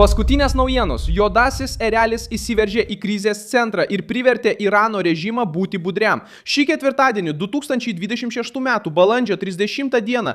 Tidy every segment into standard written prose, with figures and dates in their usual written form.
Paskutinės naujienos. Juodasis erelis įsiveržė į krizės centrą ir privertė Irano režimą būti budriam. Šį ketvirtadienį, 2026 m. balandžio 30 d.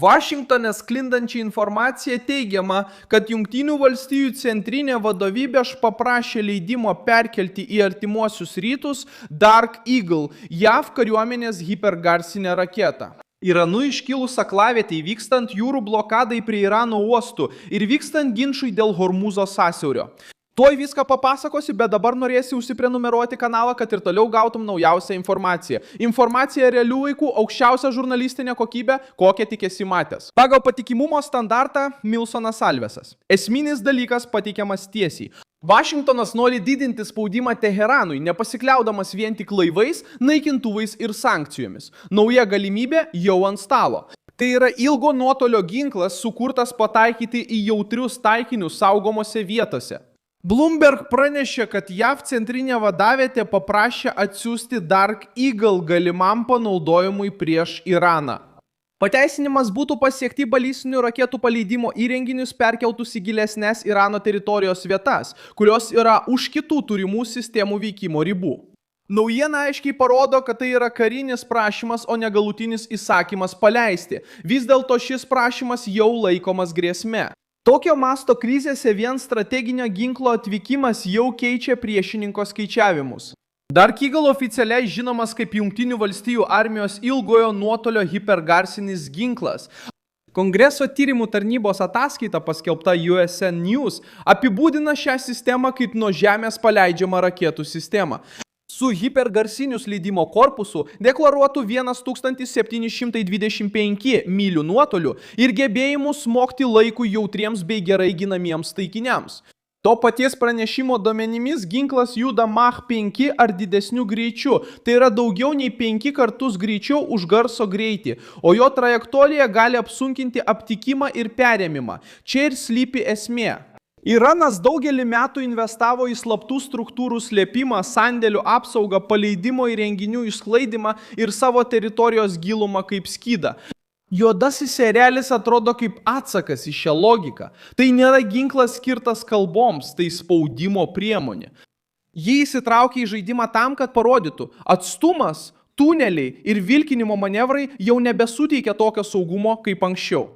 Vašingtone sklindančią informaciją teigiama, kad Jungtinių valstijų centrinė vadovybė paprašė leidimo perkelti į artimuosius rytus Dark Eagle, JAV kariuomenės hipergarsinę raketą. Iranu iškilus aklavietei, vykstant jūrų blokadai prie Irano uostų ir vykstant ginčui dėl Hormūzo sąsiaurio. Tuoj viską papasakosiu, bet dabar norėsi užsiprenumeruoti kanalą, kad ir toliau gautum naujausią informaciją. Informacija realių laikų, aukščiausia žurnalistinė kokybė, kokią tik esi matęs. Pagal patikimumo standartą Milsonas Alvesas. Esminis dalykas pateikiamas tiesiai. Vašingtonas nori didinti spaudimą Teheranui, nepasikliaudamas vien tik laivais, naikintuvais ir sankcijomis. Nauja galimybė jau ant stalo. Tai yra ilgo nuotolio ginklas, sukurtas pataikyti į jautrius taikinius saugomose vietose. Bloomberg pranešė, kad JAV centrinė vadavietė paprašė atsiųsti Dark Eagle galimam panaudojimui prieš Iraną. Pateisinimas būtų pasiekti balistinių raketų paleidimo įrenginius perkeltus į gilesnes Irano teritorijos vietas, kurios yra už kitų turimų sistemų veikimo ribų. Naujiena aiškiai parodo, kad tai yra karinis prašymas, o ne galutinis įsakymas paleisti. Vis dėlto šis prašymas jau laikomas grėsme. Tokio masto krizėse vien strateginio ginklo atvykimas jau keičia priešininko skaičiavimus. Dark Eagle oficialiai žinomas kaip Jungtinių valstijų armijos ilgojo nuotolio hipergarsinis ginklas. Kongreso tyrimų tarnybos ataskaita paskelbta USN News apibūdina šią sistemą kaip nuo žemės paleidžiamą raketų sistemą. Su hipergarsiniu slydimo korpusu deklaruotų 1725 mylių nuotoliu ir gebėjimu smogti laiku jautriems bei gerai ginamiems taikiniams. To paties pranešimo duomenimis ginklas juda Mach 5 ar didesniu greičiu, tai yra daugiau nei 5 kartus greičiau už garso greitį, o jo trajektorija gali apsunkinti aptikimą ir perėmimą. Čia ir slypi esmė. Iranas daugelį metų investavo į slaptų struktūrų slėpimą, sandėlių apsaugą, paleidimo įrenginių išsklaidimą ir savo teritorijos gilumą kaip skydą. Juodasis erelis atrodo kaip atsakas į šią logiką. Tai nėra ginklas skirtas kalboms, tai spaudimo priemonė. Jį įsitraukė į žaidimą tam, kad parodytų, atstumas, tuneliai ir vilkinimo manevrai jau nebesuteikia tokio saugumo kaip anksčiau.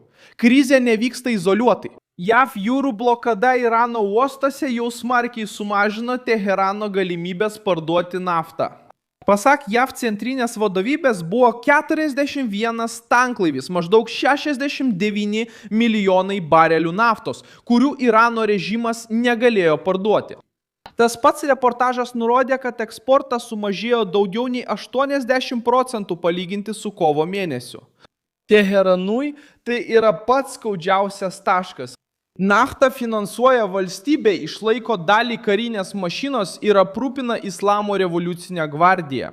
Krizė nevyksta izoliuotai. JAV jūrų blokada Irano uostose jau smarkiai sumažino Teherano galimybės parduoti naftą. Pasak JAV centrinės vadovybės buvo 41 tanklaivis, maždaug 69 milijonai barelių naftos, kurių Irano režimas negalėjo parduoti. Tas pats reportažas nurodė, kad eksportas sumažėjo daugiau nei 80% palyginti su kovo mėnesiu. Teheranui tai yra pats skaudžiausias taškas. Naftą finansuoja valstybė, išlaiko dalį karinės mašinos ir aprūpina Islamo revoliucinę gvardiją.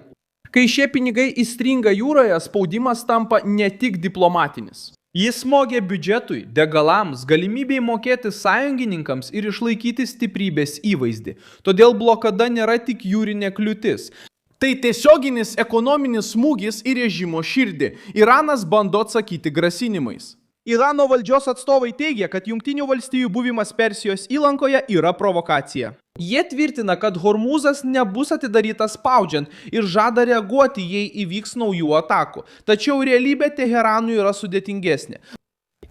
Kai šie pinigai įstringa jūroje, spaudimas tampa ne tik diplomatinis. Jis smogia biudžetui, degalams, galimybei mokėti sąjungininkams ir išlaikyti stiprybės įvaizdį. Todėl blokada nėra tik jūrinė kliūtis. Tai tiesioginis ekonominis smūgis į režimo širdį. Iranas bando atsakyti grasinimais. Irano valdžios atstovai teigia, kad Jungtinių valstijų buvimas Persijos įlankoje yra provokacija. Jie tvirtina, kad Hormūzas nebus atidarytas spaudžiant ir žada reaguoti, jei įvyks naujų atakų. Tačiau realybė Teheranui yra sudėtingesnė.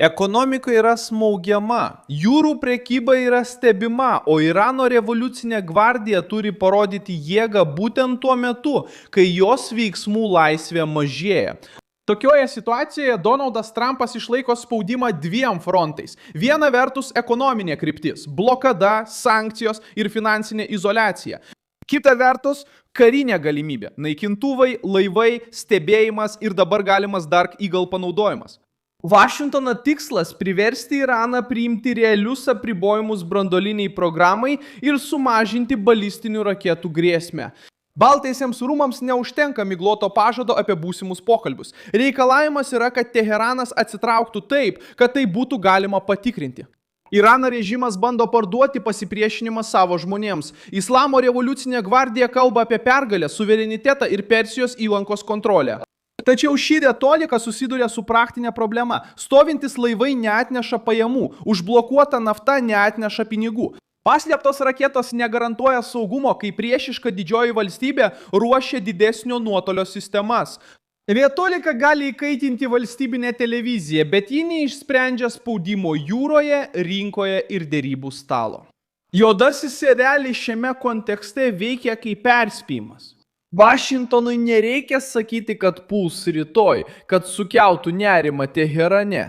Ekonomika yra smaugiama, jūrų prekyba yra stebima, o Irano revoliucinė gvardija turi parodyti jėgą būtent tuo metu, kai jos veiksmų laisvė mažėja. Tokioje situacijoje Donaldas Trumpas išlaiko spaudimą dviem frontais. Viena vertus ekonominė kryptis – blokada, sankcijos ir finansinė izoliacija. Kita vertus karinė galimybė – naikintuvai, laivai, stebėjimas ir dabar galimas Dark Eagle panaudojimas. Vašingtono tikslas – priversti Iraną priimti realius apribojimus branduoliniai programai ir sumažinti balistinių raketų grėsmę. Baltiesiems rūmams neužtenka migloto pažado apie būsimus pokalbius. Reikalavimas yra, kad Teheranas atsitrauktų taip, kad tai būtų galima patikrinti. Irano režimas bando parduoti pasipriešinimą savo žmonėms. Islamo revoliucinė gvardija kalba apie pergalę, suverenitetą ir Persijos įlankos kontrolę. Tačiau ši retorika susiduria su praktinė problema. Stovintis laivai neatneša pajamų, užblokuota nafta neatneša pinigų. Paslėptos raketos negarantuoja saugumo, kai priešiška didžioji valstybė ruošia didesnio nuotolio sistemas. Retorika gali įkaitinti valstybinę televiziją, bet ji neišsprendžia spaudimo jūroje, rinkoje ir dėrybų stalo. Juodasis serialas šiame kontekste veikia kaip perspėjimas. Vašingtonui nereikia sakyti, kad puls rytoj, kad sukeltų nerimą Teherane.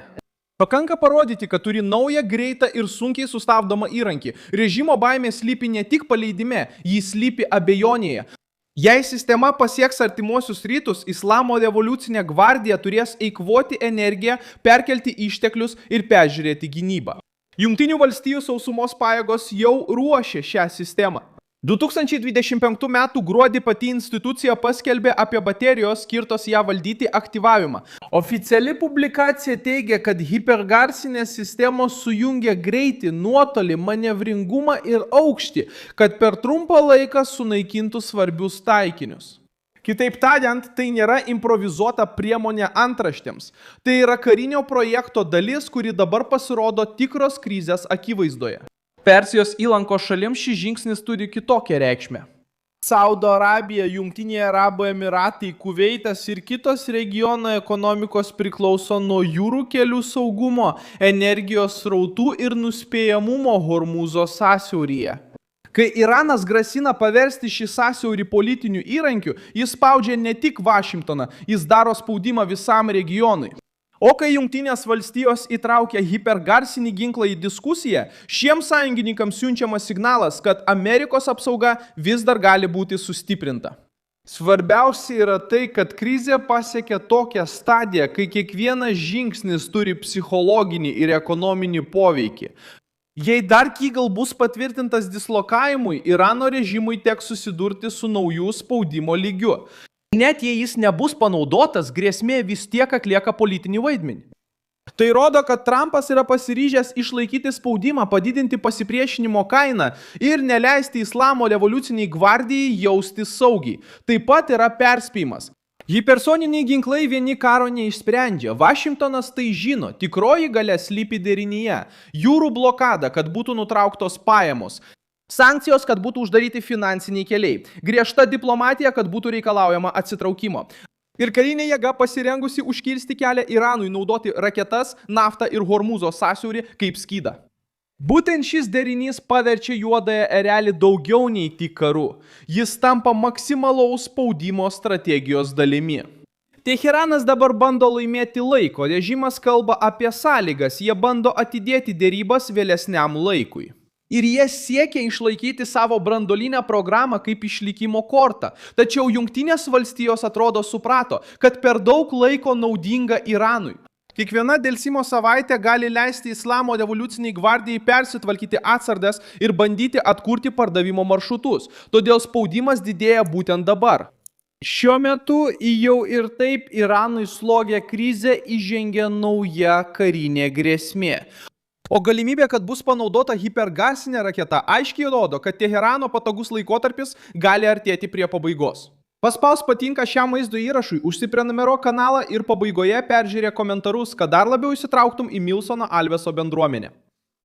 Pakanka parodyti, kad turi naują, greitą ir sunkiai sustabdomą įrankį. Režimo baimė slypi ne tik paleidime, jis slypi abejonėje. Jei sistema pasieks artimuosius rytus, Islamo revoliucinė gvardija turės eikvoti energiją, perkelti išteklius ir peržiūrėti gynybą. Jungtinių valstijų sausumos pajėgos jau ruošia šią sistemą. 2025 m. gruodį pati institucija paskelbė apie baterijos skirtos ją valdyti aktyvavimą. Oficiali publikacija teigia, kad hipergarsinės sistemos sujungia greitį, nuotolį, manevringumą ir aukštį, kad per trumpą laiką sunaikintų svarbius taikinius. Kitaip tariant, tai nėra improvizuota priemonė antraštėms. Tai yra karinio projekto dalis, kuri dabar pasirodo tikros krizės akivaizdoje. Persijos įlankos šalims šis žingsnis turi kitokią reikšmę. Saudo Arabija, Jungtiniai Arabų Emiratai, Kuveitas ir kitos regiono ekonomikos priklauso nuo jūrų kelių saugumo, energijos srautų ir nuspėjamumo Hormūzo sąsiauryje. Kai Iranas grasina paversti šį sąsiaurį politiniu įrankiu, jis spaudžia ne tik Vašingtoną, jis daro spaudimą visam regionui. O kai Jungtinės valstijos įtraukia hipergarsinį ginklą į diskusiją, šiems sąjungininkams siunčiamas signalas, kad Amerikos apsauga vis dar gali būti sustiprinta. Svarbiausia yra tai, kad krizė pasiekia tokią stadiją, kai kiekvienas žingsnis turi psichologinį ir ekonominį poveikį. Jei dar Kygal bus patvirtintas dislokavimui, Irano režimui teks susidurti su naujų spaudimo lygiu. Net jei jis nebus panaudotas, grėsmė vis tiek atlieka politinį vaidmenį. Tai rodo, kad Trumpas yra pasiryžęs išlaikyti spaudimą, padidinti pasipriešinimo kainą ir neleisti Islamo revoliuciniai gvardijai jaustis saugiai. Taip pat yra perspėjimas. Hipersoniniai ginklai vieni karo neišsprendžia. Vašingtonas tai žino. Tikroji galia slypi derinyje. Jūrų blokada, kad būtų nutrauktos pajamos. Sankcijos, kad būtų uždaryti finansiniai keliai. Griežta diplomatija, kad būtų reikalaujama atsitraukimo. Ir karinė jėga pasirengusi užkirsti kelią Iranui naudoti raketas, naftą ir Hormūzo sąsiaurį kaip skydą. Būtent šis derinys paverčia juodąją erelį daugiau nei tik karu. Jis tampa maksimalaus spaudimo strategijos dalimi. Teheranas dabar bando laimėti laiko, režimas kalba apie sąlygas, jie bando atidėti dėrybas vėlesniam laikui. Ir jie siekia išlaikyti savo branduolinę programą kaip išlikimo kortą. Tačiau Jungtinės valstijos atrodo suprato, kad per daug laiko naudinga Iranui. Kiekviena delsimo savaitė gali leisti Islamo revoliuciniai gvardijai persitvarkyti atsargas ir bandyti atkurti pardavimo maršrutus. Todėl spaudimas didėja būtent dabar. Šiuo metu į jau ir taip Iranui slogę krizę įžengia nauja karinė grėsmė. O galimybė, kad bus panaudota hipergarsinė raketa, aiškiai rodo, kad Teherano patogus laikotarpis gali artėti prie pabaigos. Paspaus patinka šiam vaizdo įrašui, užsiprenumeruok kanalą ir pabaigoje peržiūrėk komentarus, kad dar labiau įsitrauktum į Milsono Alveso bendruomenę.